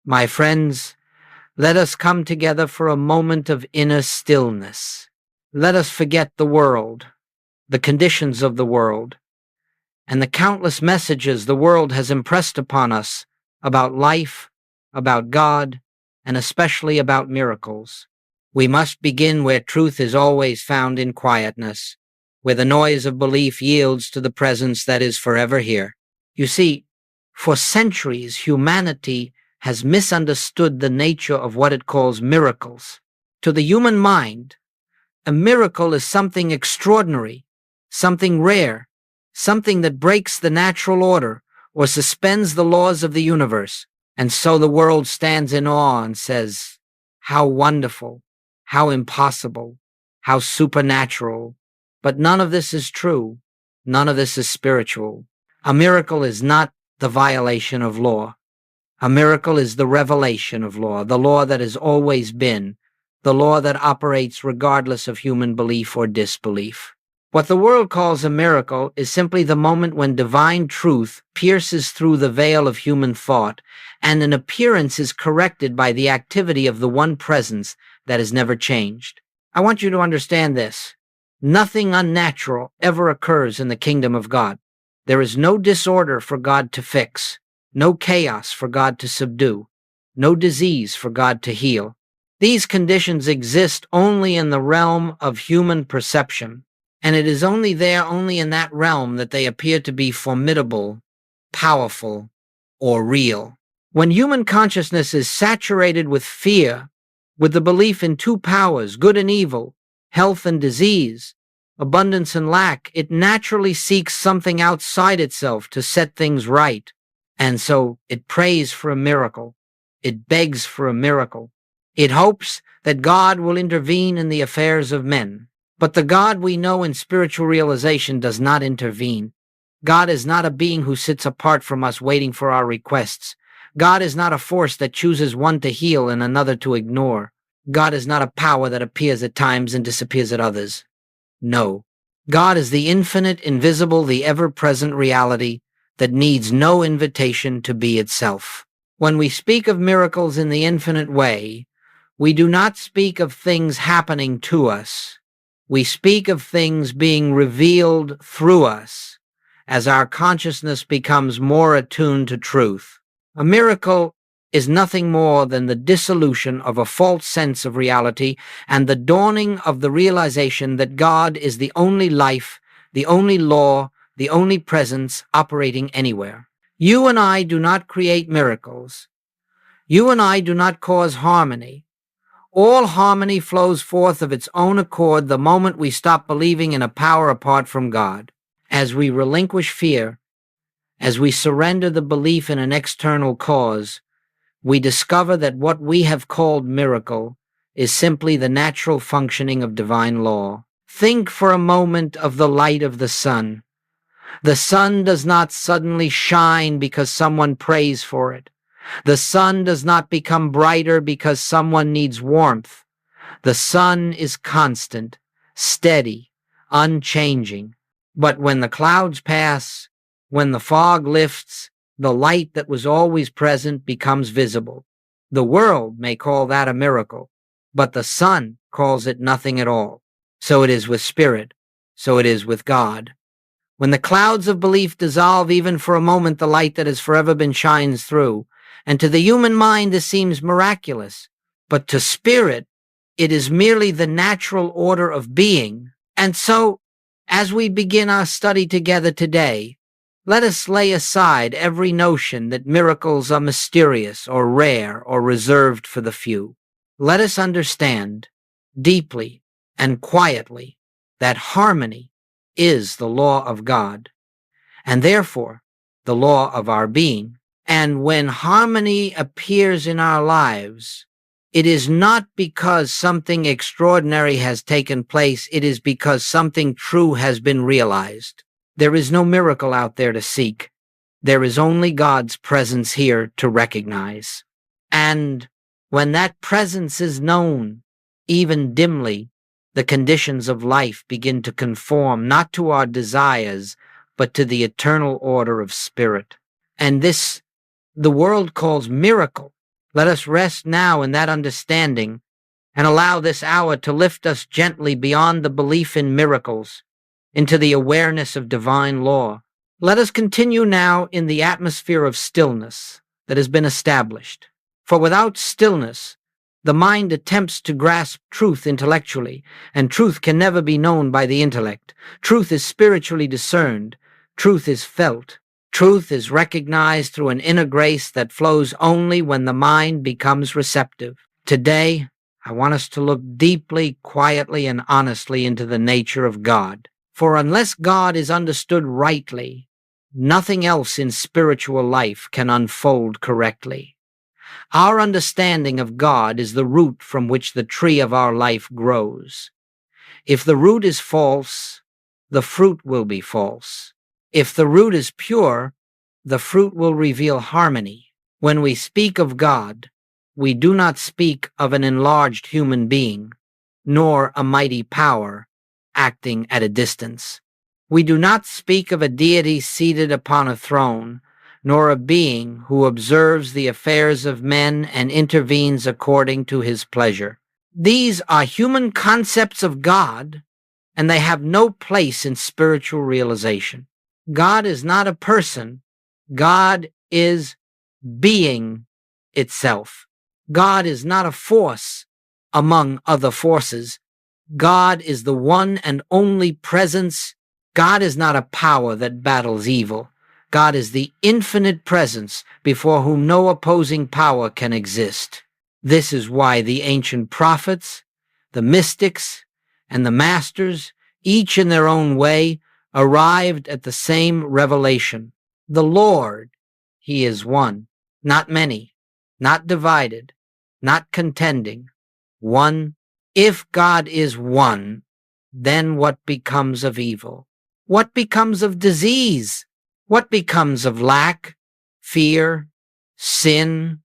My friends, let us come together for a moment of inner stillness. Let us forget the world, the conditions of the world, and the countless messages the world has impressed upon us about life, about God, and especially about miracles. We must begin where truth is always found in quietness, where the noise of belief yields to the presence that is forever here. You see, for centuries, humanity has misunderstood the nature of what it calls miracles. To the human mind, a miracle is something extraordinary, something rare, something that breaks the natural order or suspends the laws of the universe. And so the world stands in awe and says, how wonderful, how impossible, how supernatural. But none of this is true. None of this is spiritual. A miracle is not the violation of law. A miracle is the revelation of law, the law that has always been, the law that operates regardless of human belief or disbelief. What the world calls a miracle is simply the moment when divine truth pierces through the veil of human thought, and an appearance is corrected by the activity of the one presence that has never changed. I want you to understand this. Nothing unnatural ever occurs in the kingdom of God. There is no disorder for God to fix, no chaos for God to subdue, no disease for God to heal. These conditions exist only in the realm of human perception, and it is only in that realm that they appear to be formidable, powerful, or real. When human consciousness is saturated with fear, with the belief in two powers, good and evil, health and disease, abundance and lack, it naturally seeks something outside itself to set things right. And so it prays for a miracle. It begs for a miracle. It hopes that God will intervene in the affairs of men. But the God we know in spiritual realization does not intervene. God is not a being who sits apart from us waiting for our requests. God is not a force that chooses one to heal and another to ignore. God is not a power that appears at times and disappears at others. No. God is the infinite, invisible, the ever-present reality that needs no invitation to be itself. When we speak of miracles in the infinite way, we do not speak of things happening to us. We speak of things being revealed through us as our consciousness becomes more attuned to truth. A miracle is nothing more than the dissolution of a false sense of reality and the dawning of the realization that God is the only life, the only law, the only presence operating anywhere. You and I do not create miracles. You and I do not cause harmony. All harmony flows forth of its own accord the moment we stop believing in a power apart from God. As we relinquish fear, as we surrender the belief in an external cause, we discover that what we have called miracle is simply the natural functioning of divine law. Think for a moment of the light of the sun. The sun does not suddenly shine because someone prays for it. The sun does not become brighter because someone needs warmth. The sun is constant, steady, unchanging. But when the clouds pass, when the fog lifts, the light that was always present becomes visible. The world may call that a miracle, but the sun calls it nothing at all. So it is with spirit. So it is with God. When the clouds of belief dissolve even for a moment, the light that has forever been shines through. And to the human mind, this seems miraculous. But to spirit, it is merely the natural order of being. And so, as we begin our study together today, let us lay aside every notion that miracles are mysterious or rare or reserved for the few. Let us understand deeply and quietly that harmony is the law of God, and therefore the law of our being. And when harmony appears in our lives, it is not because something extraordinary has taken place, it is because something true has been realized. There is no miracle out there to seek. There is only God's presence here to recognize. And when that presence is known, even dimly, the conditions of life begin to conform not to our desires, but to the eternal order of spirit. And this the world calls miracle. Let us rest now in that understanding and allow this hour to lift us gently beyond the belief in miracles into the awareness of divine law. Let us continue now in the atmosphere of stillness that has been established. For without stillness, the mind attempts to grasp truth intellectually, and truth can never be known by the intellect. Truth is spiritually discerned. Truth is felt. Truth is recognized through an inner grace that flows only when the mind becomes receptive. Today, I want us to look deeply, quietly, and honestly into the nature of God. For unless God is understood rightly, nothing else in spiritual life can unfold correctly. Our understanding of God is the root from which the tree of our life grows. If the root is false, the fruit will be false. If the root is pure, the fruit will reveal harmony. When we speak of God, we do not speak of an enlarged human being, nor a mighty power acting at a distance. We do not speak of a deity seated upon a throne, nor a being who observes the affairs of men and intervenes according to his pleasure. These are human concepts of God, and they have no place in spiritual realization. God is not a person. God is being itself. God is not a force among other forces. God is the one and only presence. God is not a power that battles evil. God is the infinite presence before whom no opposing power can exist. This is why the ancient prophets, the mystics, and the masters, each in their own way, arrived at the same revelation. The Lord, He is one, not many, not divided, not contending, one. If God is one, then what becomes of evil? What becomes of disease? What becomes of lack, fear, sin,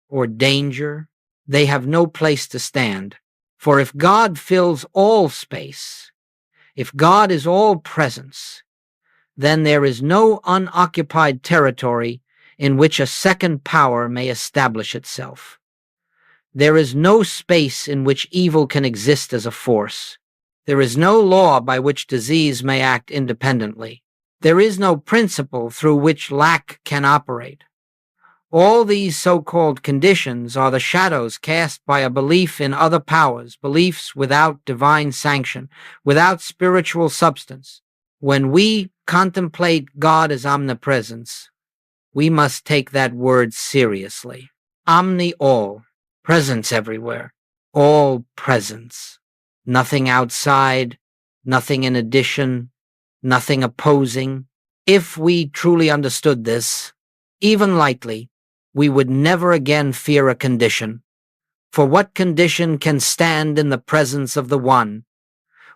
or danger? They have no place to stand. For if God fills all space, if God is all presence, then there is no unoccupied territory in which a second power may establish itself. There is no space in which evil can exist as a force. There is no law by which disease may act independently. There is no principle through which lack can operate. All these so-called conditions are the shadows cast by a belief in other powers, beliefs without divine sanction, without spiritual substance. When we contemplate God as omnipresence, we must take that word seriously. Omni all, presence everywhere, all presence. Nothing outside, nothing in addition, nothing opposing. If we truly understood this, even lightly, we would never again fear a condition. For what condition can stand in the presence of the One?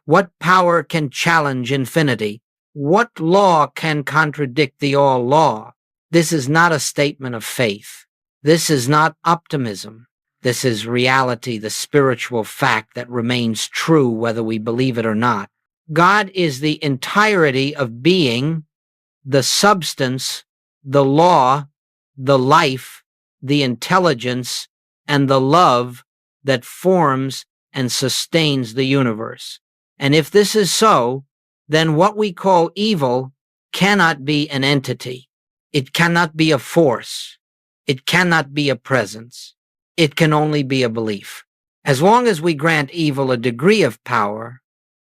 What power can challenge infinity? What law can contradict the all-law? This is not a statement of faith. This is not optimism. This is reality, the spiritual fact that remains true whether we believe it or not. God is the entirety of being, the substance, the law, the life, the intelligence, and the love that forms and sustains the universe. And if this is so, then what we call evil cannot be an entity. It cannot be a force. It cannot be a presence. It can only be a belief. As long as we grant evil a degree of power,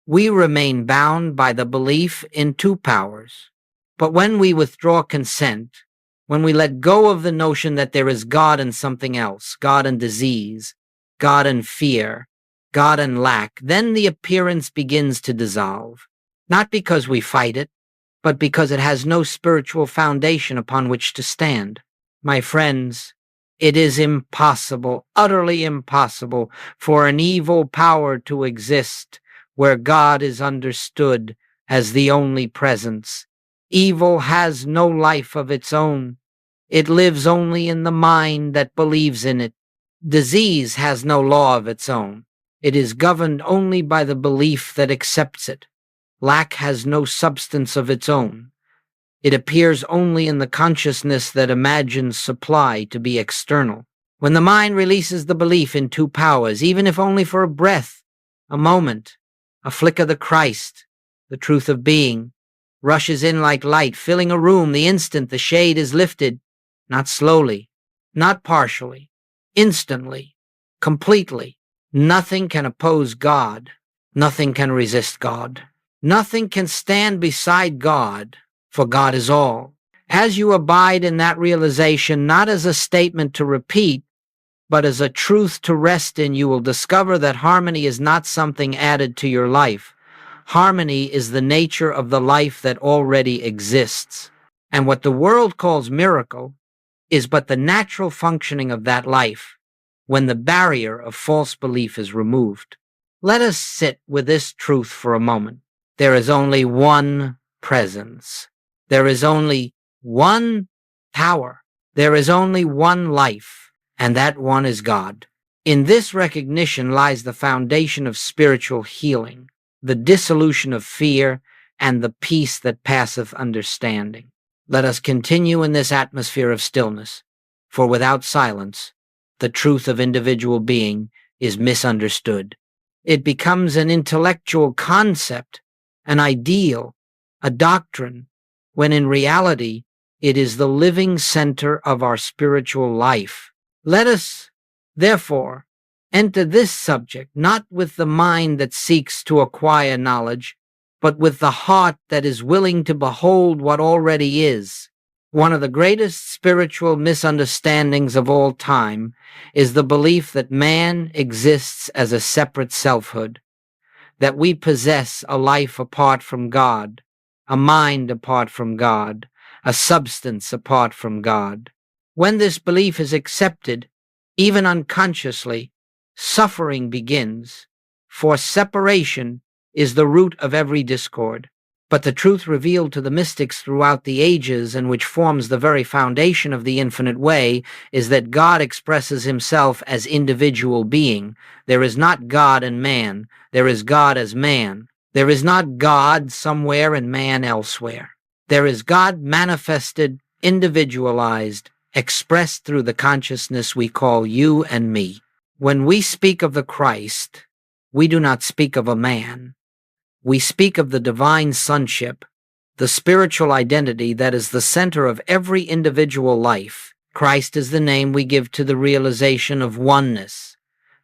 we remain bound by the belief in two powers. But when we withdraw consent, when we let go of the notion that there is God and something else, God and disease, God and fear, God and lack, then the appearance begins to dissolve. Not because we fight it, but because it has no spiritual foundation upon which to stand. My friends, it is impossible, utterly impossible, for an evil power to exist where God is understood as the only presence. Evil has no life of its own. It lives only in the mind that believes in it. Disease has no law of its own. It is governed only by the belief that accepts it. Lack has no substance of its own. It appears only in the consciousness that imagines supply to be external. When the mind releases the belief in two powers, even if only for a breath, a moment, a flicker, the Christ, the truth of being, rushes in like light, filling a room the instant the shade is lifted, not slowly, not partially, instantly, completely. Nothing can oppose God. Nothing can resist God. Nothing can stand beside God, for God is all. As you abide in that realization, not as a statement to repeat, but as a truth to rest in, you will discover that harmony is not something added to your life. Harmony is the nature of the life that already exists. And what the world calls miracle is but the natural functioning of that life when the barrier of false belief is removed. Let us sit with this truth for a moment. There is only one presence. There is only one power. There is only one life, and that one is God. In this recognition lies the foundation of spiritual healing, the dissolution of fear, and the peace that passeth understanding. Let us continue in this atmosphere of stillness, for without silence, the truth of individual being is misunderstood. It becomes an intellectual concept, an ideal, a doctrine, when in reality it is the living center of our spiritual life. Let us, therefore, enter this subject not with the mind that seeks to acquire knowledge, but with the heart that is willing to behold what already is. One of the greatest spiritual misunderstandings of all time is the belief that man exists as a separate selfhood, that we possess a life apart from God, a mind apart from God, a substance apart from God. When this belief is accepted, even unconsciously, suffering begins, for separation is the root of every discord. But the truth revealed to the mystics throughout the ages, and which forms the very foundation of the infinite way, is that God expresses himself as individual being. There is not God and man. There is God as man. There is not God somewhere and man elsewhere. There is God manifested, individualized, expressed through the consciousness we call you and me. When we speak of the Christ, we do not speak of a man. We speak of the divine sonship, the spiritual identity that is the center of every individual life. Christ is the name we give to the realization of oneness,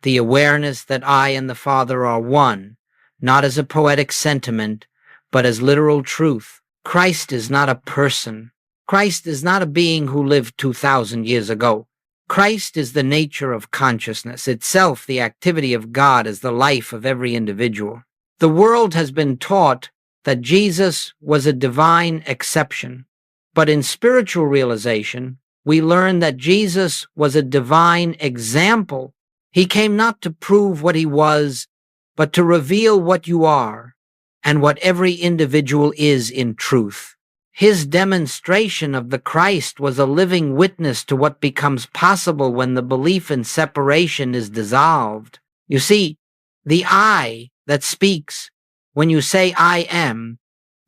the awareness that I and the Father are one, not as a poetic sentiment, but as literal truth. Christ is not a person. Christ is not a being who lived 2,000 years ago. Christ is the nature of consciousness, itself the activity of God as the life of every individual. The world has been taught that Jesus was a divine exception, but in spiritual realization, we learn that Jesus was a divine example. He came not to prove what he was, but to reveal what you are and what every individual is in truth. His demonstration of the Christ was a living witness to what becomes possible when the belief in separation is dissolved. You see, the I that speaks when you say I am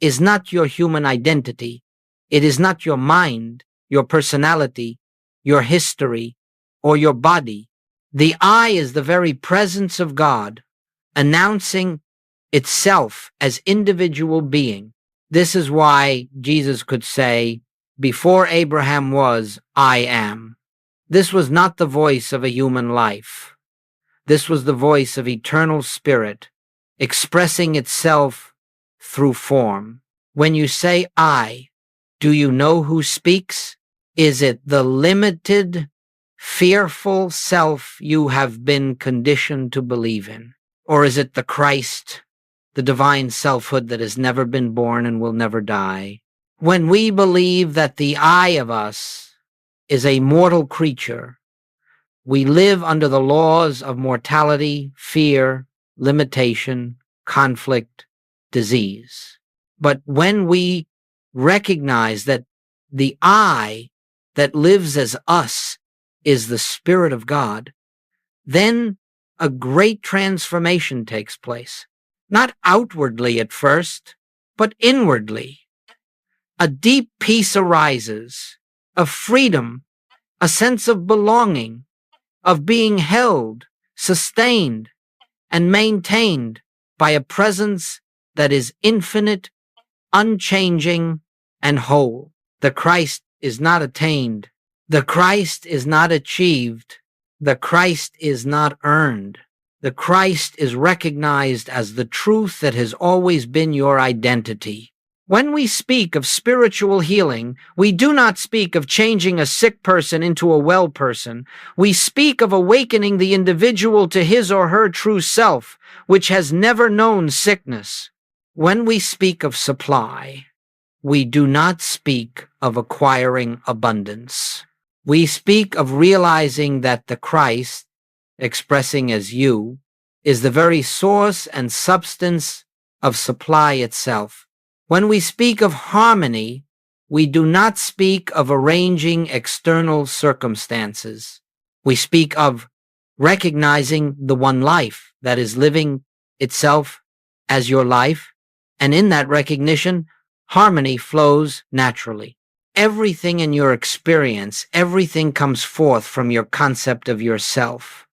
is not your human identity. It is not your mind, your personality, your history, or your body. The I is the very presence of God, announcing itself as individual being. This is why Jesus could say, "Before Abraham was, I am." This was not the voice of a human life. This was the voice of eternal spirit, expressing itself through form. When you say I, do you know who speaks? Is it the limited, fearful self you have been conditioned to believe in? Or is it the Christ, the divine selfhood that has never been born and will never die? When we believe that the I of us is a mortal creature, we live under the laws of mortality, fear, limitation, conflict, disease. But when we recognize that the I that lives as us is the Spirit of God, then a great transformation takes place. Not outwardly at first, but inwardly. A deep peace arises, a freedom, a sense of belonging, of being held, sustained, and maintained by a presence that is infinite, unchanging, and whole. The Christ is not attained. The Christ is not achieved. The Christ is not earned. The Christ is recognized as the truth that has always been your identity. When we speak of spiritual healing, we do not speak of changing a sick person into a well person. We speak of awakening the individual to his or her true self, which has never known sickness. When we speak of supply, we do not speak of acquiring abundance. We speak of realizing that the Christ, expressing as you, is the very source and substance of supply itself. When we speak of harmony, we do not speak of arranging external circumstances. We speak of recognizing the one life that is living itself as your life, and in that recognition, harmony flows naturally. Everything in your experience, everything comes forth from your concept of yourself.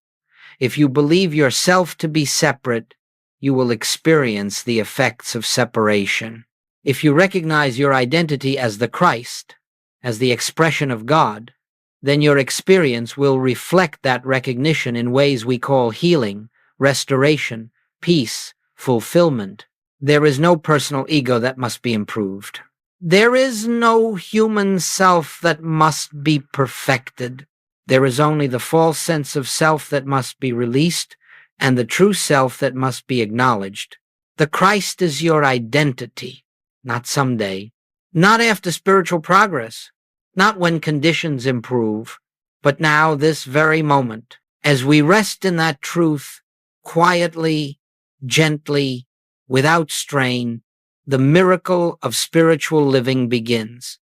If you believe yourself to be separate, you will experience the effects of separation. If you recognize your identity as the Christ, as the expression of God, then your experience will reflect that recognition in ways we call healing, restoration, peace, fulfillment. There is no personal ego that must be improved. There is no human self that must be perfected. There is only the false sense of self that must be released and the true self that must be acknowledged. The Christ is your identity, not someday, not after spiritual progress, not when conditions improve, but now, this very moment, as we rest in that truth, quietly, gently, without strain, the miracle of spiritual living begins.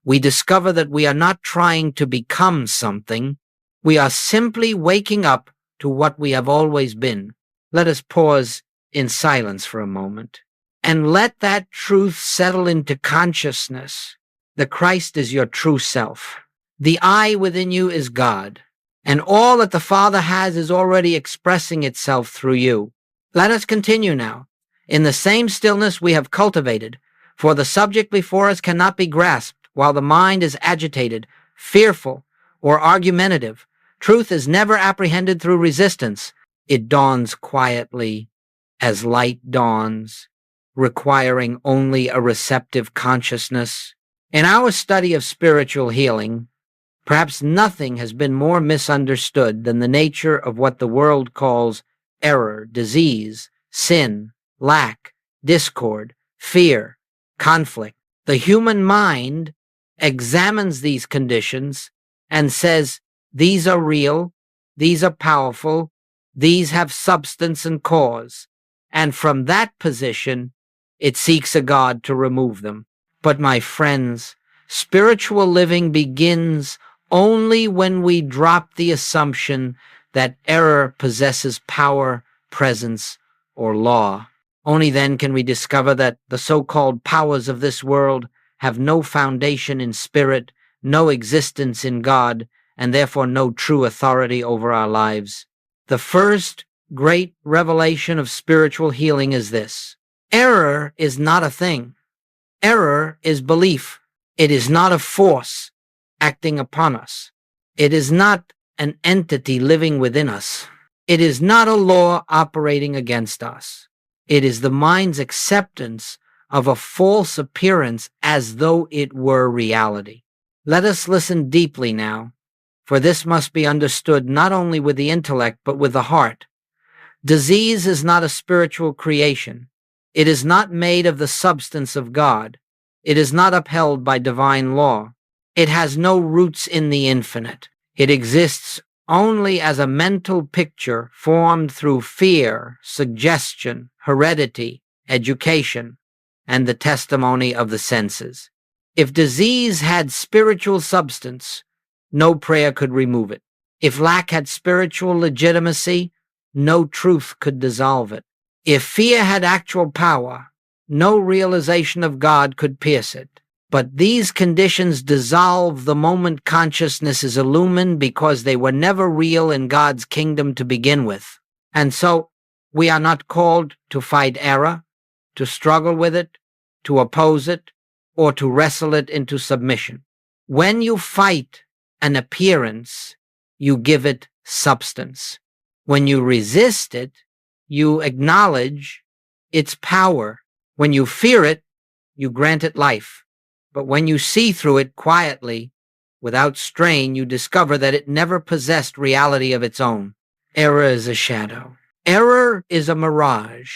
We discover that we are not trying to become something. We are simply waking up to what we have always been. Let us pause in silence for a moment and let that truth settle into consciousness. The Christ is your true self. The I within you is God, and all that the Father has is already expressing itself through you. Let us continue now. In the same stillness we have cultivated, for the subject before us cannot be grasped while the mind is agitated, fearful, or argumentative. Truth is never apprehended through resistance. It dawns quietly as light dawns, requiring only a receptive consciousness. In our study of spiritual healing, perhaps nothing has been more misunderstood than the nature of what the world calls error, disease, sin, lack, discord, fear, conflict. The human mind examines these conditions and says, these are real, these are powerful, these have substance and cause, and from that position, it seeks a God to remove them. But my friends, spiritual living begins only when we drop the assumption that error possesses power, presence, or law. Only then can we discover that the so-called powers of this world have no foundation in spirit, no existence in God, and therefore no true authority over our lives. The first great revelation of spiritual healing is this: error is not a thing. Error is belief. It is not a force acting upon us. It is not an entity living within us. It is not a law operating against us. It is the mind's acceptance of a false appearance as though it were reality. Let us listen deeply now, for this must be understood not only with the intellect but with the heart. Disease is not a spiritual creation. It is not made of the substance of God. It is not upheld by divine law. It has no roots in the infinite. It exists only as a mental picture formed through fear, suggestion, heredity, education, and the testimony of the senses. If disease had spiritual substance, no prayer could remove it. If lack had spiritual legitimacy, no truth could dissolve it. If fear had actual power, no realization of God could pierce it. But these conditions dissolve the moment consciousness is illumined because they were never real in God's kingdom to begin with. And so we are not called to fight error, to struggle with it, to oppose it, or to wrestle it into submission. When you fight an appearance, you give it substance. When you resist it, you acknowledge its power. When you fear it, you grant it life. But when you see through it quietly, without strain, you discover that it never possessed reality of its own. Error is a shadow. Error is a mirage.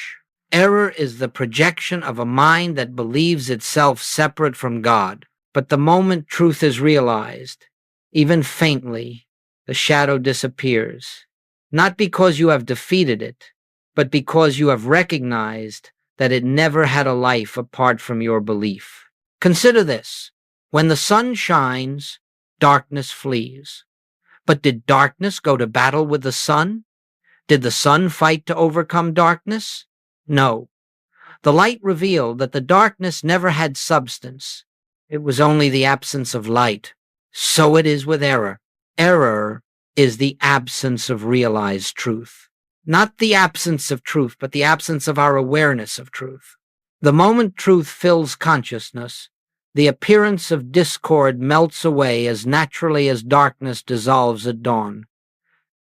Error is the projection of a mind that believes itself separate from God. But the moment truth is realized, even faintly, the shadow disappears. Not because you have defeated it, but because you have recognized that it never had a life apart from your belief. Consider this. When the sun shines, darkness flees. But did darkness go to battle with the sun? Did the sun fight to overcome darkness? No. The light revealed that the darkness never had substance. It was only the absence of light. So it is with error. Error is the absence of realized truth. Not the absence of truth, but the absence of our awareness of truth. The moment truth fills consciousness, the appearance of discord melts away as naturally as darkness dissolves at dawn.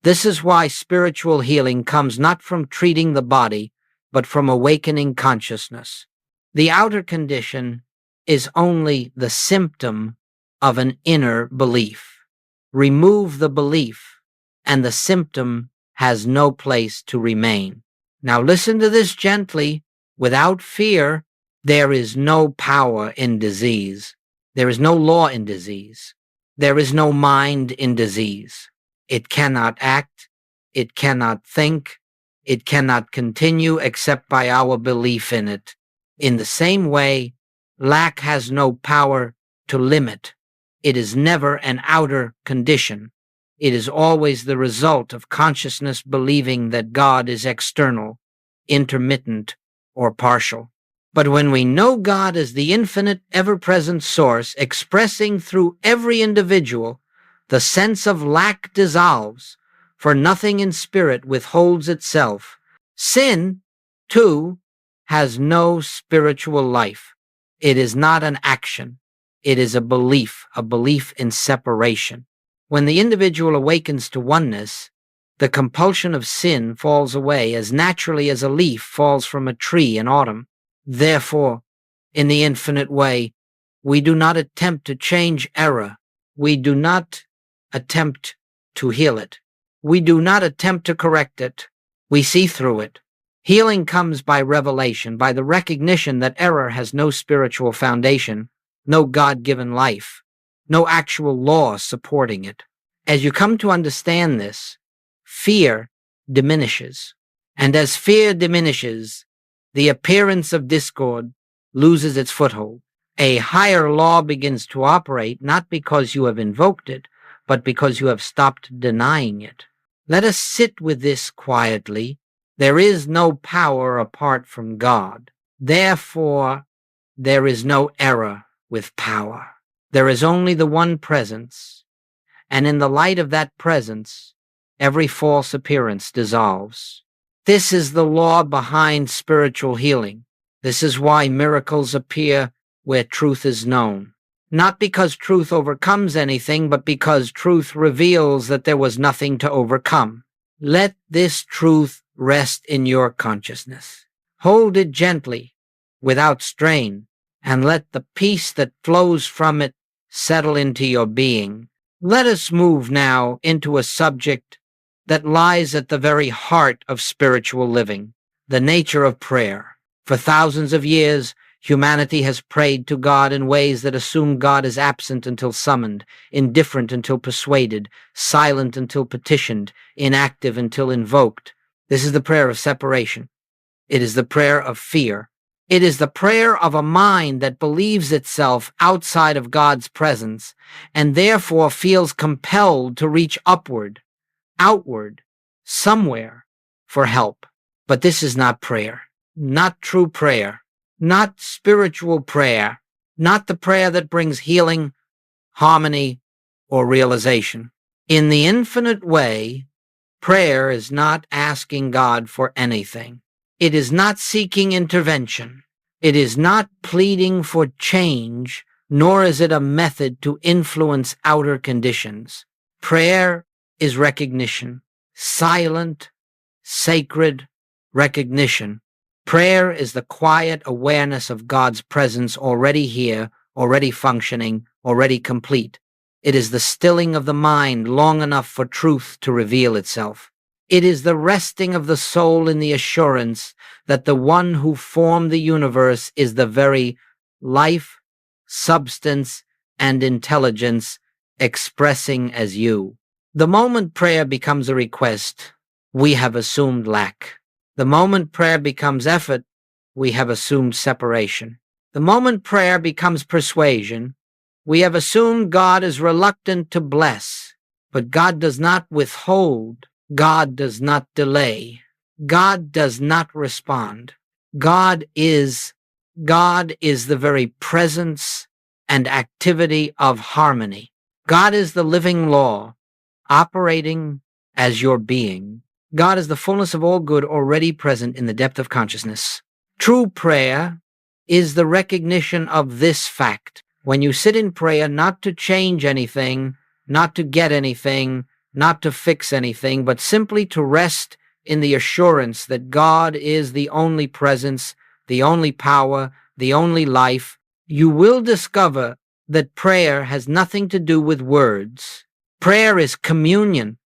This is why spiritual healing comes not from treating the body, but from awakening consciousness. The outer condition is only the symptom of an inner belief. Remove the belief, and the symptom has no place to remain. Now listen to this gently, without fear. There is no power in disease. There is no law in disease. There is no mind in disease. It cannot act. It cannot think. It cannot continue except by our belief in it. In the same way, lack has no power to limit. It is never an outer condition. It is always the result of consciousness believing that God is external, intermittent, or partial. But when we know God as the infinite, ever-present source expressing through every individual, the sense of lack dissolves, for nothing in spirit withholds itself. Sin, too, has no spiritual life. It is not an action. It is a belief in separation. When the individual awakens to oneness, the compulsion of sin falls away as naturally as a leaf falls from a tree in autumn. Therefore, in the infinite way, we do not attempt to change error. We do not attempt to heal it. We do not attempt to correct it. We see through it. Healing comes by revelation, by the recognition that error has no spiritual foundation, no God-given life, no actual law supporting it. As you come to understand this, fear diminishes. And as fear diminishes, the appearance of discord loses its foothold. A higher law begins to operate, not because you have invoked it, but because you have stopped denying it. Let us sit with this quietly. There is no power apart from God. Therefore, there is no error with power. There is only the one presence, and in the light of that presence, every false appearance dissolves. This is the law behind spiritual healing. This is why miracles appear where truth is known. Not because truth overcomes anything, but because truth reveals that there was nothing to overcome. Let this truth rest in your consciousness. Hold it gently, without strain, and let the peace that flows from it settle into your being. Let us move now into a subject that lies at the very heart of spiritual living, the nature of prayer. For thousands of years, humanity has prayed to God in ways that assume God is absent until summoned, indifferent until persuaded, silent until petitioned, inactive until invoked. This is the prayer of separation. It is the prayer of fear. It is the prayer of a mind that believes itself outside of God's presence and therefore feels compelled to reach upward, outward, somewhere for help. But this is not prayer, not true prayer, not spiritual prayer. not the prayer that brings healing, harmony, or realization. In the infinite way, prayer is not asking God for anything. It is not seeking intervention. It is not pleading for change, nor is it a method to influence outer conditions. Prayer is recognition, silent, sacred recognition. Prayer is the quiet awareness of God's presence already here, already functioning, already complete. It is the stilling of the mind long enough for truth to reveal itself. It is the resting of the soul in the assurance that the one who formed the universe is the very life, substance, and intelligence expressing as you. The moment prayer becomes a request, we have assumed lack. The moment prayer becomes effort, we have assumed separation. The moment prayer becomes persuasion, we have assumed God is reluctant to bless. But God does not withhold. God does not delay. God does not respond. God is the very presence and activity of harmony. God is the living law, operating as your being. God is the fullness of all good already present in the depth of consciousness. True prayer is the recognition of this fact. When you sit in prayer, not to change anything, not to get anything, not to fix anything, but simply to rest in the assurance that God is the only presence, the only power, the only life, you will discover that prayer has nothing to do with words. Prayer is communion.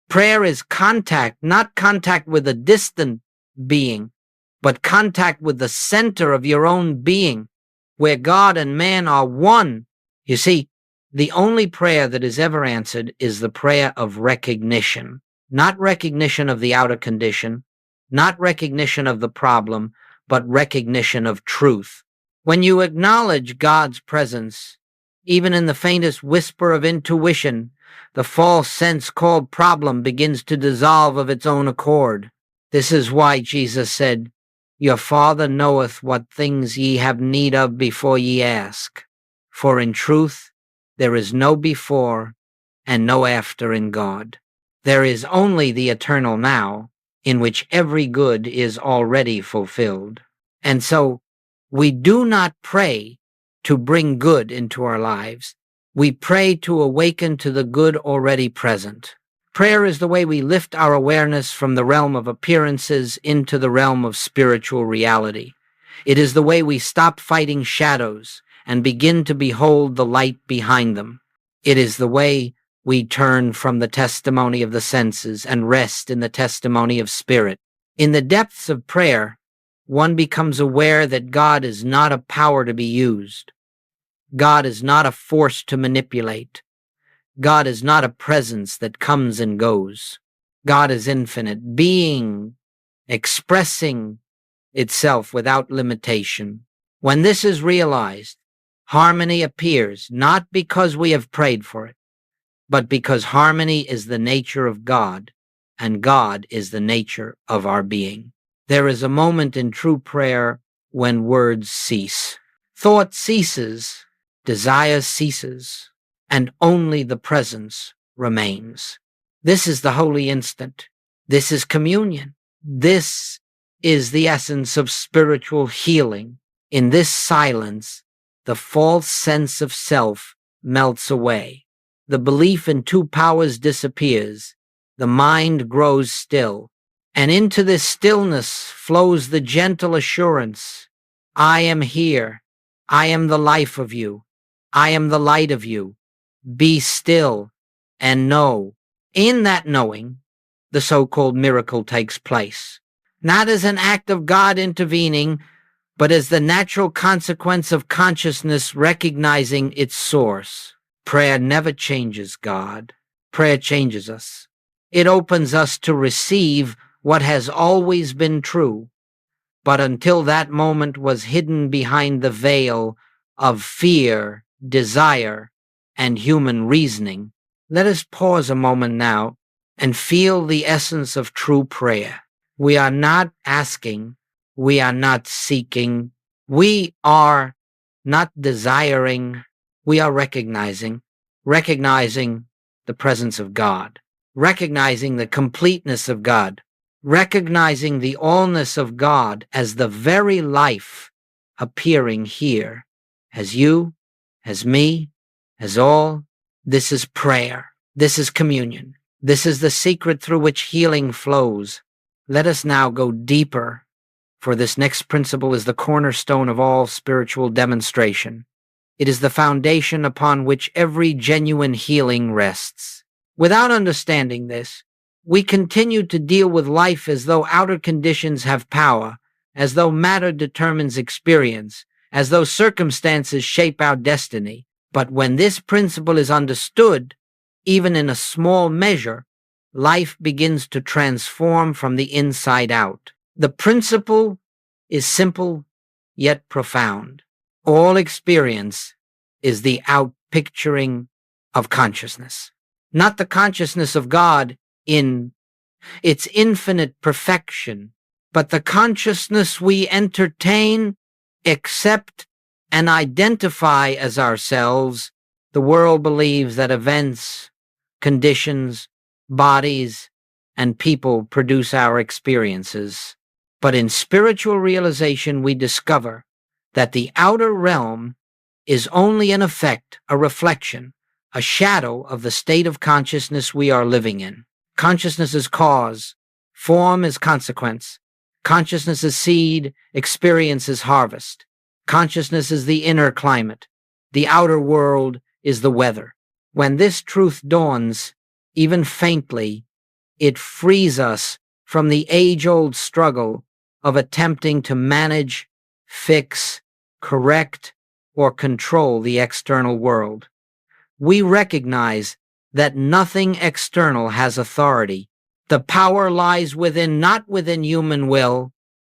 Prayer is contact, not contact with a distant being, but contact with the center of your own being, where God and man are one. You see, the only prayer that is ever answered is the prayer of recognition, not recognition of the outer condition, not recognition of the problem, but recognition of truth. When you acknowledge God's presence, even in the faintest whisper of intuition, the false sense called problem begins to dissolve of its own accord. This is why Jesus said, "Your Father knoweth what things ye have need of before ye ask. For in truth there is no before and no after in God. There is only the eternal now, in which every good is already fulfilled." And so we do not pray to bring good into our lives. We pray to awaken to the good already present. Prayer is the way we lift our awareness from the realm of appearances into the realm of spiritual reality. It is the way we stop fighting shadows and begin to behold the light behind them. It is the way we turn from the testimony of the senses and rest in the testimony of spirit. In the depths of prayer, one becomes aware that God is not a power to be used. God is not a force to manipulate. God is not a presence that comes and goes. God is infinite, being, expressing itself without limitation. When this is realized, harmony appears not because we have prayed for it, but because harmony is the nature of God, and God is the nature of our being. There is a moment in true prayer when words cease. Thought ceases, desire ceases, and only the presence remains. This is the holy instant. This is communion. This is the essence of spiritual healing. In this silence, the false sense of self melts away. The belief in two powers disappears. The mind grows still. And into this stillness flows the gentle assurance, I am here. I am the life of you. I am the light of you. Be still and know. In that knowing, the so-called miracle takes place, not as an act of God intervening, but as the natural consequence of consciousness recognizing its source. Prayer never changes God. Prayer changes us. It opens us to receive what has always been true, but until that moment was hidden behind the veil of fear, desire, and human reasoning. Let us pause a moment now and feel the essence of true prayer. We are not asking, we are not seeking, we are not desiring. We are recognizing the presence of God, recognizing the completeness of God, recognizing the allness of God as the very life appearing here, as you, as me, as all. This is prayer. This is communion. This is the secret through which healing flows. Let us now go deeper, for this next principle is the cornerstone of all spiritual demonstration. It is the foundation upon which every genuine healing rests. Without understanding this, we continue to deal with life as though outer conditions have power, as though matter determines experience, as though circumstances shape our destiny. But when this principle is understood, even in a small measure, life begins to transform from the inside out. The principle is simple yet profound. All experience is the outpicturing of consciousness, not the consciousness of God in its infinite perfection, but the consciousness we entertain, accept, and identify as ourselves. The world believes that events, conditions, bodies, and people produce our experiences. But in spiritual realization, we discover that the outer realm is only an effect, a reflection, a shadow of the state of consciousness we are living in. Consciousness is cause, form is consequence. Consciousness is seed, experience is harvest. Consciousness is the inner climate. The outer world is the weather. When this truth dawns, even faintly, it frees us from the age-old struggle of attempting to manage, fix, correct, or control the external world. We recognize that nothing external has authority. The power lies within, not within human will,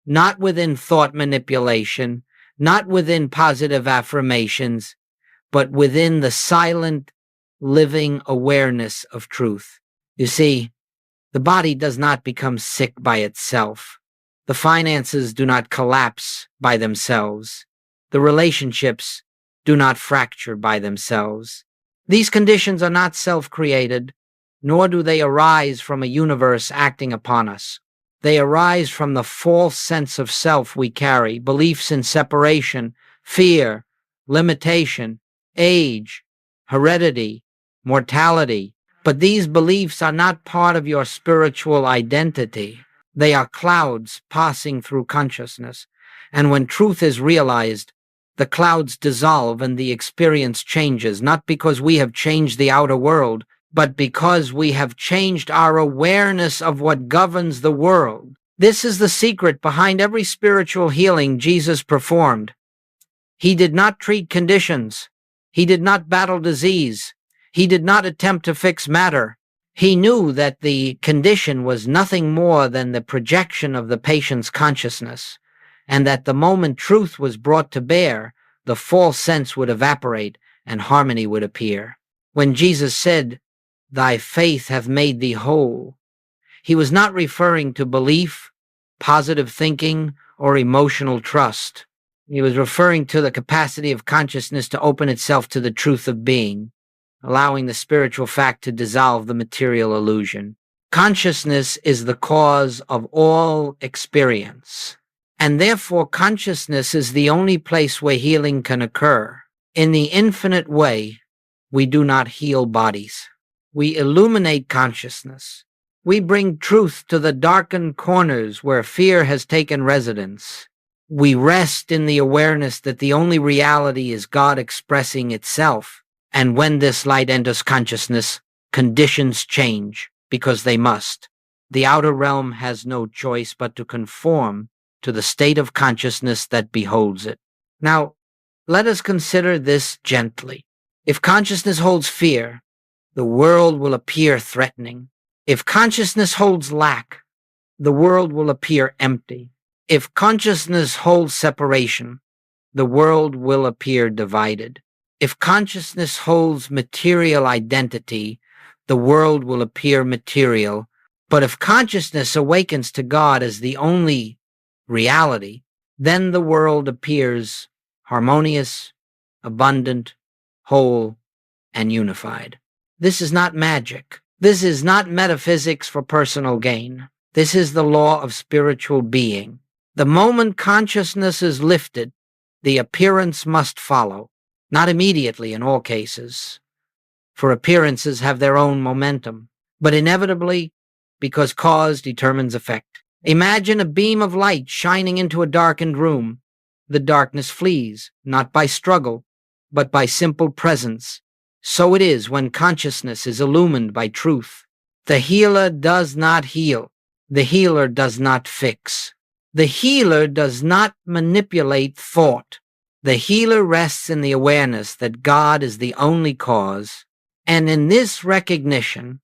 not within thought manipulation, not within positive affirmations, but within the silent, living awareness of truth. You see, the body does not become sick by itself. The finances do not collapse by themselves. The relationships do not fracture by themselves. These conditions are not self-created, nor do they arise from a universe acting upon us. They arise from the false sense of self we carry, beliefs in separation, fear, limitation, age, heredity, mortality. But these beliefs are not part of your spiritual identity. They are clouds passing through consciousness. And when truth is realized, the clouds dissolve and the experience changes, not because we have changed the outer world, but because we have changed our awareness of what governs the world. This is the secret behind every spiritual healing Jesus performed. He did not treat conditions. He did not battle disease. He did not attempt to fix matter. He knew that the condition was nothing more than the projection of the patient's consciousness, and that the moment truth was brought to bear, the false sense would evaporate and harmony would appear. When Jesus said, "Thy faith hath made thee whole," he was not referring to belief, positive thinking, or emotional trust. He was referring to the capacity of consciousness to open itself to the truth of being, allowing the spiritual fact to dissolve the material illusion. Consciousness is the cause of all experience, and therefore consciousness is the only place where healing can occur. In the infinite way, we do not heal bodies. We illuminate consciousness. We bring truth to the darkened corners where fear has taken residence. We rest in the awareness that the only reality is God expressing itself. And when this light enters consciousness, conditions change, because they must. The outer realm has no choice but to conform to the state of consciousness that beholds it. Now, let us consider this gently. If consciousness holds fear, the world will appear threatening. If consciousness holds lack, the world will appear empty. If consciousness holds separation, the world will appear divided. If consciousness holds material identity, the world will appear material. But if consciousness awakens to God as the only reality, then the world appears harmonious, abundant, whole, and unified. This is not magic. This is not metaphysics for personal gain. This is the law of spiritual being. The moment consciousness is lifted, the appearance must follow. Not immediately in all cases, for appearances have their own momentum, but inevitably, because cause determines effect. Imagine a beam of light shining into a darkened room. The darkness flees, not by struggle, but by simple presence. So it is when consciousness is illumined by truth. The healer does not heal. The healer does not fix. The healer does not manipulate thought. The healer rests in the awareness that God is the only cause, and in this recognition,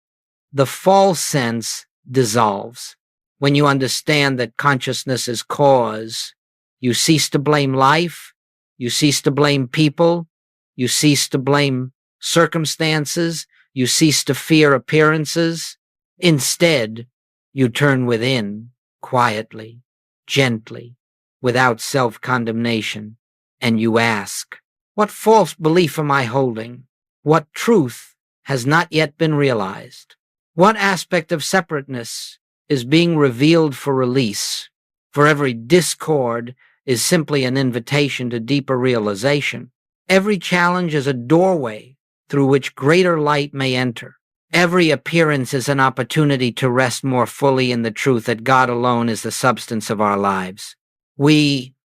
the false sense dissolves. When you understand that consciousness is cause, you cease to blame life, you cease to blame people, you cease to blame circumstances, you cease to fear appearances. Instead, you turn within, quietly, gently, without self-condemnation, and you ask, what false belief am I holding? What truth has not yet been realized? What aspect of separateness is being revealed for release? For every discord is simply an invitation to deeper realization. Every challenge is a doorway through which greater light may enter. Every appearance is an opportunity to rest more fully in the truth that God alone is the substance of our lives. We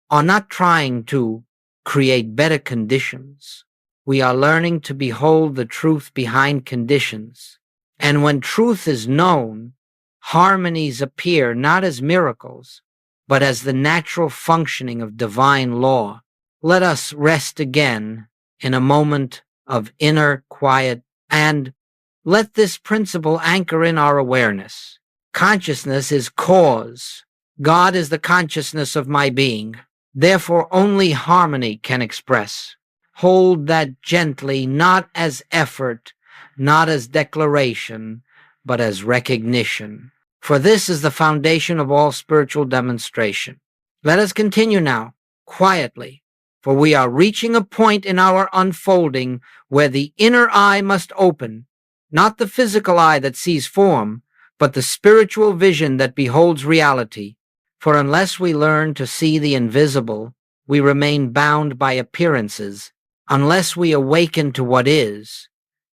are not trying to create better conditions. We are learning to behold the truth behind conditions. And when truth is known, harmonies appear not as miracles, but as the natural functioning of divine law. Let us rest again in a moment of inner quiet, and let this principle anchor in our awareness. Consciousness is cause. God is the consciousness of my being. Therefore, only harmony can express. Hold that gently, not as effort, not as declaration, but as recognition. For this is the foundation of all spiritual demonstration. Let us continue now, quietly, for we are reaching a point in our unfolding where the inner eye must open, not the physical eye that sees form, but the spiritual vision that beholds reality. For unless we learn to see the invisible, we remain bound by appearances. Unless we awaken to what is,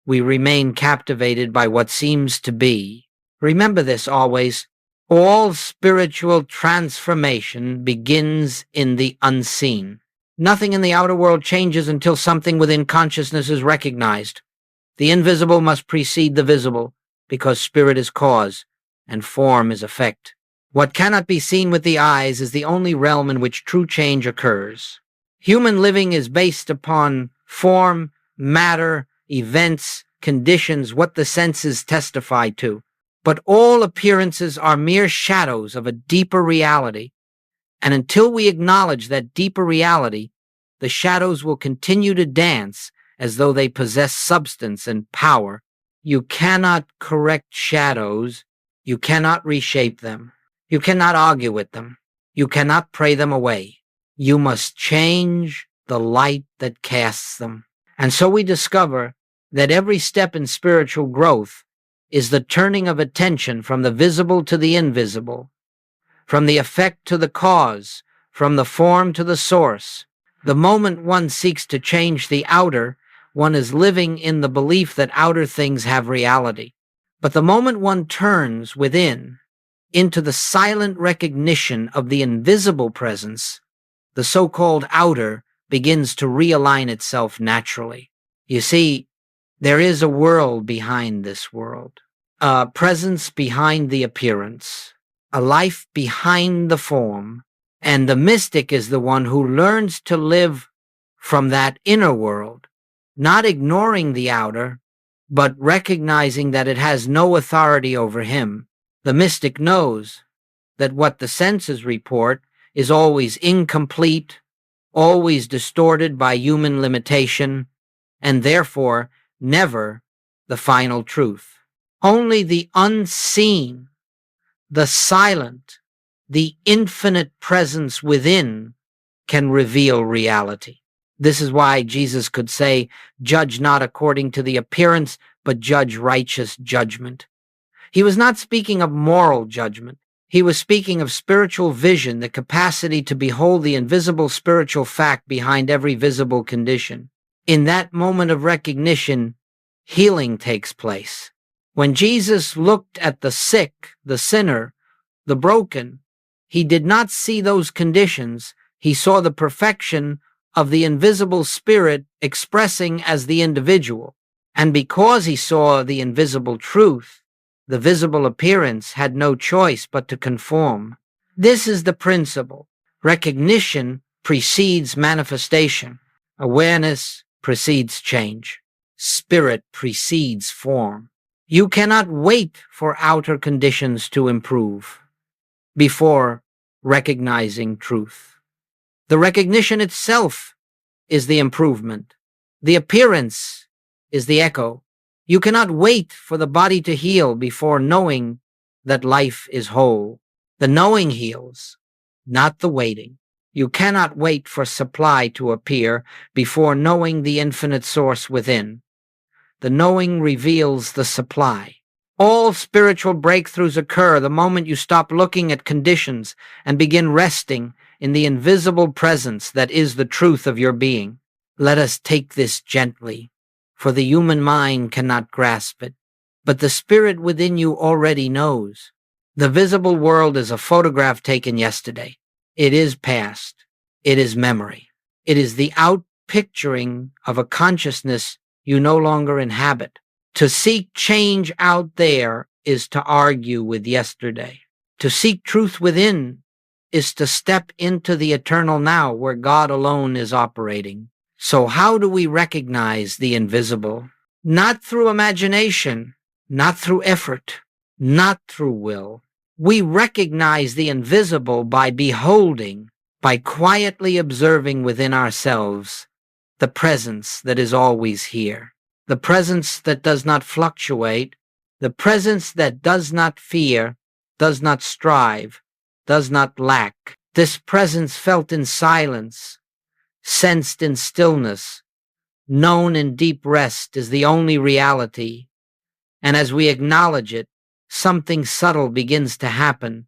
we remain captivated by what seems to be. Remember this always. All spiritual transformation begins in the unseen. Nothing in the outer world changes until something within consciousness is recognized. The invisible must precede the visible, because spirit is cause, and form is effect. What cannot be seen with the eyes is the only realm in which true change occurs. Human living is based upon form, matter, events, conditions, what the senses testify to. But all appearances are mere shadows of a deeper reality. And until we acknowledge that deeper reality, the shadows will continue to dance as though they possess substance and power. You cannot correct shadows. You cannot reshape them. You cannot argue with them. You cannot pray them away. You must change the light that casts them. And so we discover that every step in spiritual growth is the turning of attention from the visible to the invisible, from the effect to the cause, from the form to the source. The moment one seeks to change the outer, one is living in the belief that outer things have reality. But the moment one turns within, into the silent recognition of the invisible presence, the so-called outer begins to realign itself naturally. You see, there is a world behind this world, a presence behind the appearance, a life behind the form, and the mystic is the one who learns to live from that inner world, not ignoring the outer, but recognizing that it has no authority over him. The mystic knows that what the senses report is always incomplete, always distorted by human limitation, and therefore never the final truth. Only the unseen, the silent, the infinite presence within can reveal reality. This is why Jesus could say, "Judge not according to the appearance, but judge righteous judgment." He was not speaking of moral judgment. He was speaking of spiritual vision, the capacity to behold the invisible spiritual fact behind every visible condition. In that moment of recognition, healing takes place. When Jesus looked at the sick, the sinner, the broken, he did not see those conditions. He saw the perfection of the invisible spirit expressing as the individual. And because he saw the invisible truth, the visible appearance had no choice but to conform. This is the principle. Recognition precedes manifestation. Awareness precedes change. Spirit precedes form. You cannot wait for outer conditions to improve before recognizing truth. The recognition itself is the improvement. The appearance is the echo. You cannot wait for the body to heal before knowing that life is whole. The knowing heals, not the waiting. You cannot wait for supply to appear before knowing the infinite source within. The knowing reveals the supply. All spiritual breakthroughs occur the moment you stop looking at conditions and begin resting in the invisible presence that is the truth of your being. Let us take this gently, for the human mind cannot grasp it, but the spirit within you already knows. The visible world is a photograph taken yesterday. It is past. It is memory. It is the outpicturing of a consciousness you no longer inhabit. To seek change out there is to argue with yesterday. To seek truth within is to step into the eternal now where God alone is operating. So how do we recognize the invisible? Not through imagination, not through effort, not through will. We recognize the invisible by beholding, by quietly observing within ourselves the presence that is always here, the presence that does not fluctuate, the presence that does not fear, does not strive, does not lack. This presence felt in silence, sensed in stillness, known in deep rest is the only reality. And as we acknowledge it, something subtle begins to happen.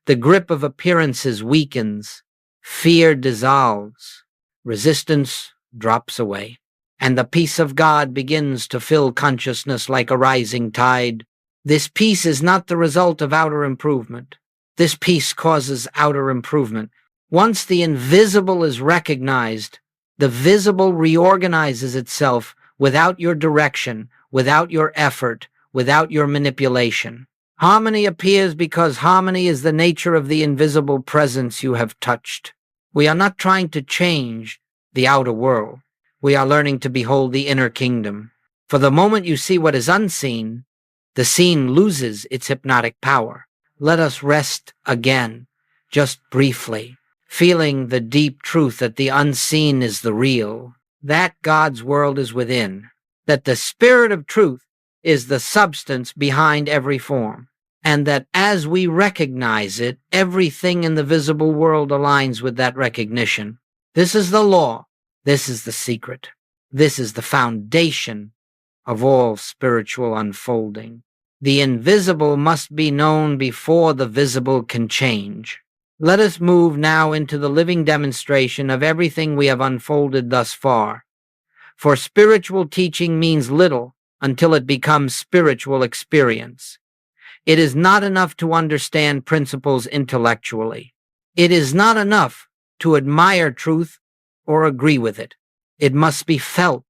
The grip of appearances weakens, fear dissolves, resistance drops away, and the peace of God begins to fill consciousness like a rising tide. This peace is not the result of outer improvement. This peace causes outer improvement. Once the invisible is recognized, the visible reorganizes itself without your direction, without your effort, without your manipulation. Harmony appears because harmony is the nature of the invisible presence you have touched. We are not trying to change the outer world. We are learning to behold the inner kingdom. For the moment you see what is unseen, the seen loses its hypnotic power. Let us rest again, just briefly, feeling the deep truth that the unseen is the real, that God's world is within, that the spirit of truth is the substance behind every form, and that as we recognize it, everything in the visible world aligns with that recognition. This is the law. This is the secret. This is the foundation of all spiritual unfolding. The invisible must be known before the visible can change. Let us move now into the living demonstration of everything we have unfolded thus far. For spiritual teaching means little until it becomes spiritual experience. It is not enough to understand principles intellectually. It is not enough to admire truth or agree with it. It must be felt.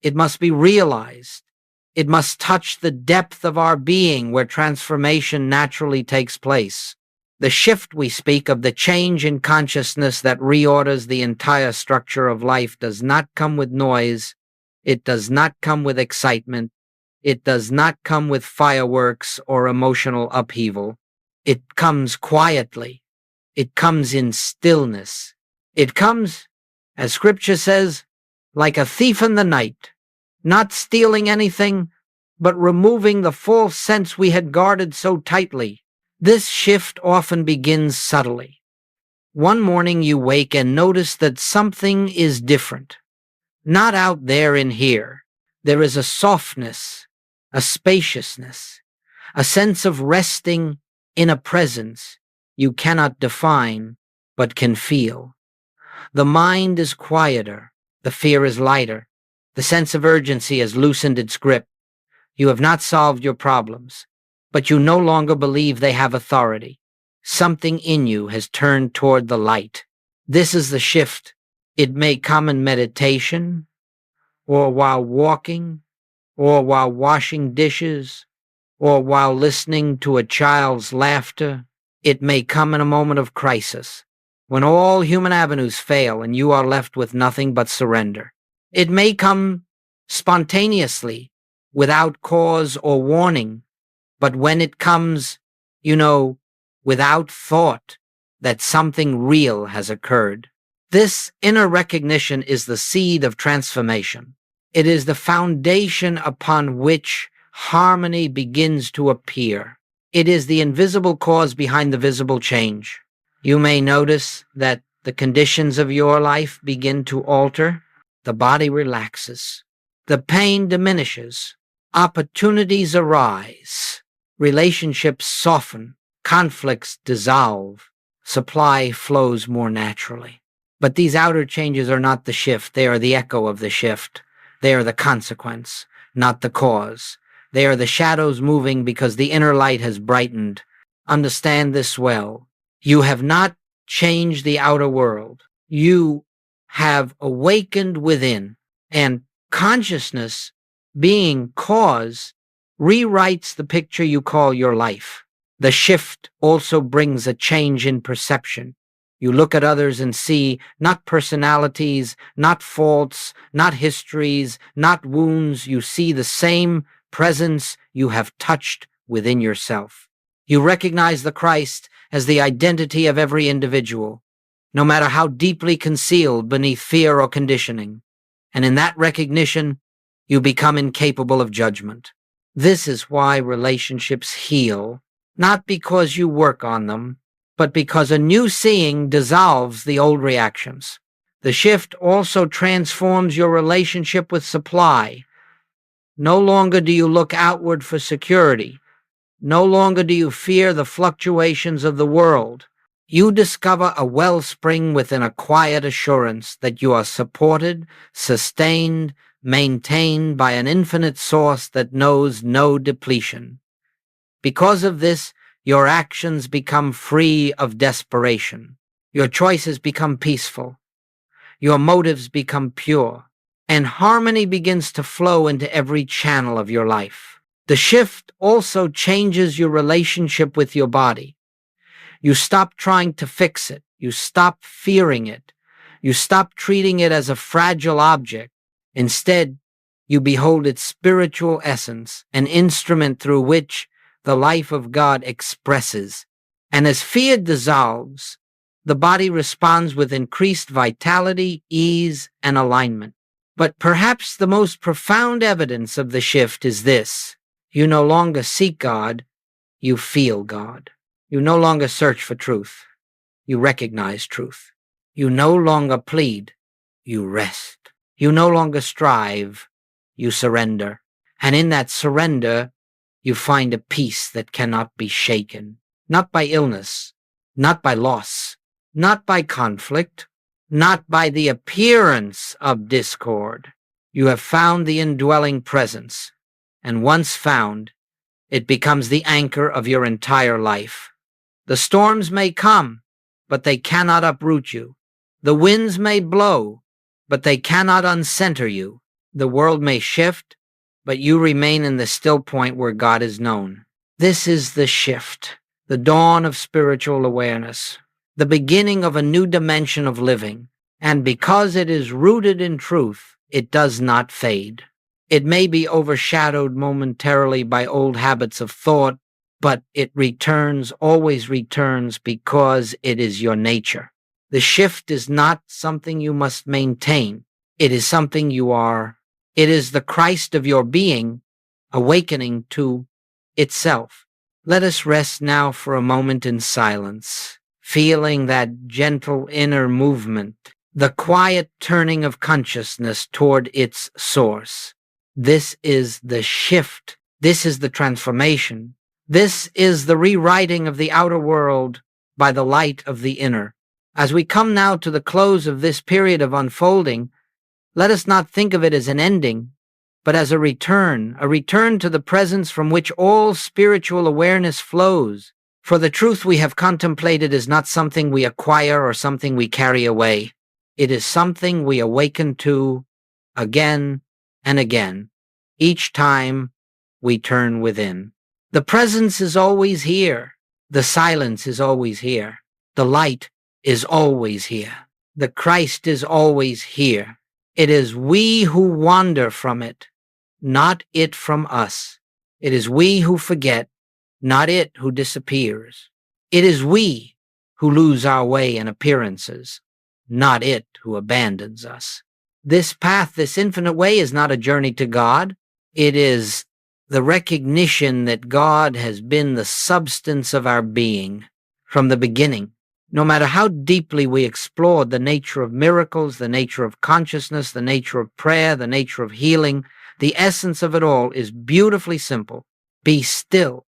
It must be realized. It must touch the depth of our being where transformation naturally takes place. The shift we speak of, the change in consciousness that reorders the entire structure of life, does not come with noise. It does not come with excitement. It does not come with fireworks or emotional upheaval. It comes quietly. It comes in stillness. It comes, as Scripture says, like a thief in the night, not stealing anything, but removing the false sense we had guarded so tightly. This shift often begins subtly. One morning you wake and notice that something is different. not out there in here. There is a softness, a spaciousness, a sense of resting in a presence you cannot define but can feel. The mind is quieter, the fear is lighter, the sense of urgency has loosened its grip. You have not solved your problems, but you no longer believe they have authority. Something in you has turned toward the light. This is the shift. It may come in meditation, or while walking, or while washing dishes, or while listening to a child's laughter. It may come in a moment of crisis, when all human avenues fail and you are left with nothing but surrender. It may come spontaneously, without cause or warning, but when it comes, without thought that something real has occurred. This inner recognition is the seed of transformation. It is the foundation upon which harmony begins to appear. It is the invisible cause behind the visible change. You may notice that the conditions of your life begin to alter. The body relaxes. The pain diminishes. Opportunities arise. Relationships soften. Conflicts dissolve. Supply flows more naturally. But these outer changes are not the shift. They are the echo of the shift. They are the consequence, not the cause. They are the shadows moving because the inner light has brightened. Understand this well. You have not changed the outer world. You have awakened within, and consciousness, being cause, rewrites the picture you call your life. The shift also brings a change in perception. You look at others and see not personalities, not faults, not histories, not wounds. You see the same presence you have touched within yourself. You recognize the Christ as the identity of every individual, no matter how deeply concealed beneath fear or conditioning. And in that recognition, you become incapable of judgment. This is why relationships heal, not because you work on them, but because a new seeing dissolves the old reactions. The shift also transforms your relationship with supply. No longer do you look outward for security. No longer do you fear the fluctuations of the world. You discover a wellspring within, a quiet assurance that you are supported, sustained, maintained by an infinite source that knows no depletion. Because of this, your actions become free of desperation. Your choices become peaceful. Your motives become pure. And harmony begins to flow into every channel of your life. The shift also changes your relationship with your body. You stop trying to fix it. You stop fearing it. You stop treating it as a fragile object. Instead, you behold its spiritual essence, an instrument through which the life of God expresses. And as fear dissolves, the body responds with increased vitality, ease, and alignment. But perhaps the most profound evidence of the shift is this. You no longer seek God, you feel God. You no longer search for truth, you recognize truth. You no longer plead, you rest. You no longer strive, you surrender. And in that surrender, you find a peace that cannot be shaken, not by illness, not by loss, not by conflict, not by the appearance of discord. You have found the indwelling presence, and once found, it becomes the anchor of your entire life. The storms may come, but they cannot uproot you. The winds may blow, but they cannot uncenter you. The world may shift, but you remain in the still point where God is known. This is the shift, the dawn of spiritual awareness, the beginning of a new dimension of living. And because it is rooted in truth, it does not fade. It may be overshadowed momentarily by old habits of thought, but it returns, always returns, because it is your nature. The shift is not something you must maintain. It is something you are. It is the Christ of your being awakening to itself. Let us rest now for a moment in silence, feeling that gentle inner movement, the quiet turning of consciousness toward its source. This is the shift. This is the transformation. This is the rewriting of the outer world by the light of the inner. As we come now to the close of this period of unfolding, let us not think of it as an ending, but as a return to the presence from which all spiritual awareness flows. For the truth we have contemplated is not something we acquire or something we carry away. It is something we awaken to again and again, each time we turn within. The presence is always here. The silence is always here. The light is always here. The Christ is always here. It is we who wander from it, not it from us. It is we who forget, not it who disappears. It is we who lose our way in appearances, not it who abandons us. This path, this infinite way, is not a journey to God. It is the recognition that God has been the substance of our being from the beginning. No matter how deeply we explored the nature of miracles, the nature of consciousness, the nature of prayer, the nature of healing, the essence of it all is beautifully simple. Be still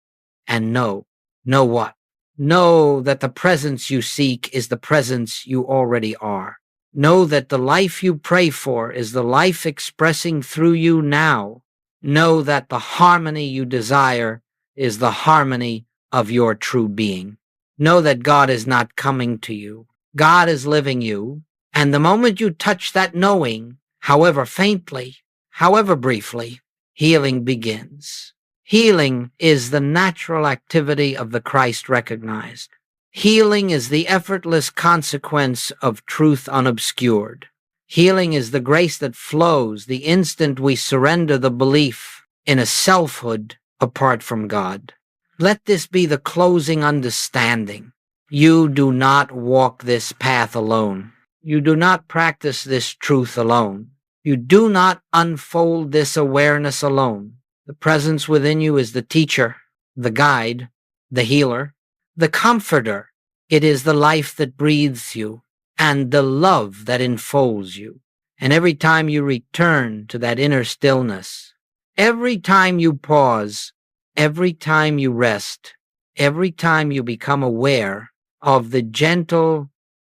and know. Know what? Know that the presence you seek is the presence you already are. Know that the life you pray for is the life expressing through you now. Know that the harmony you desire is the harmony of your true being. Know that God is not coming to you. God is living you. And the moment you touch that knowing, however faintly, however briefly, healing begins. Healing is the natural activity of the Christ recognized. Healing is the effortless consequence of truth unobscured. Healing is the grace that flows the instant we surrender the belief in a selfhood apart from God. Let this be the closing understanding. You do not walk this path alone. You do not practice this truth alone. You do not unfold this awareness alone. The presence within you is the teacher, the guide, the healer, the comforter. It is the life that breathes you and the love that enfolds you. And every time you return to that inner stillness, every time you pause, every time you rest, every time you become aware of the gentle,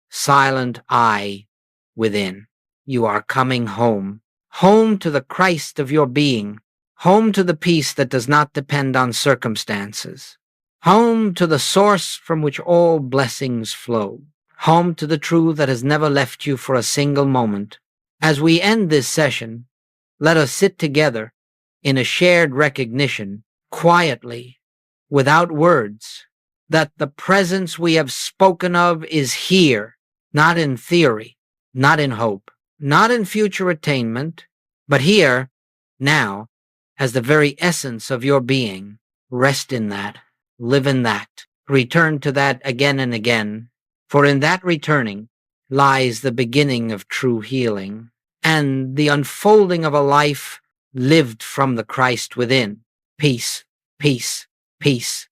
silent I within, you are coming home, home to the Christ of your being, home to the peace that does not depend on circumstances, home to the source from which all blessings flow, home to the truth that has never left you for a single moment. As we end this session, let us sit together in a shared recognition, quietly, without words, that the presence we have spoken of is here, not in theory, not in hope, not in future attainment, but here, now, as the very essence of your being. Rest in that, live in that, return to that again and again, for in that returning lies the beginning of true healing and the unfolding of a life lived from the Christ within. Peace, peace, peace.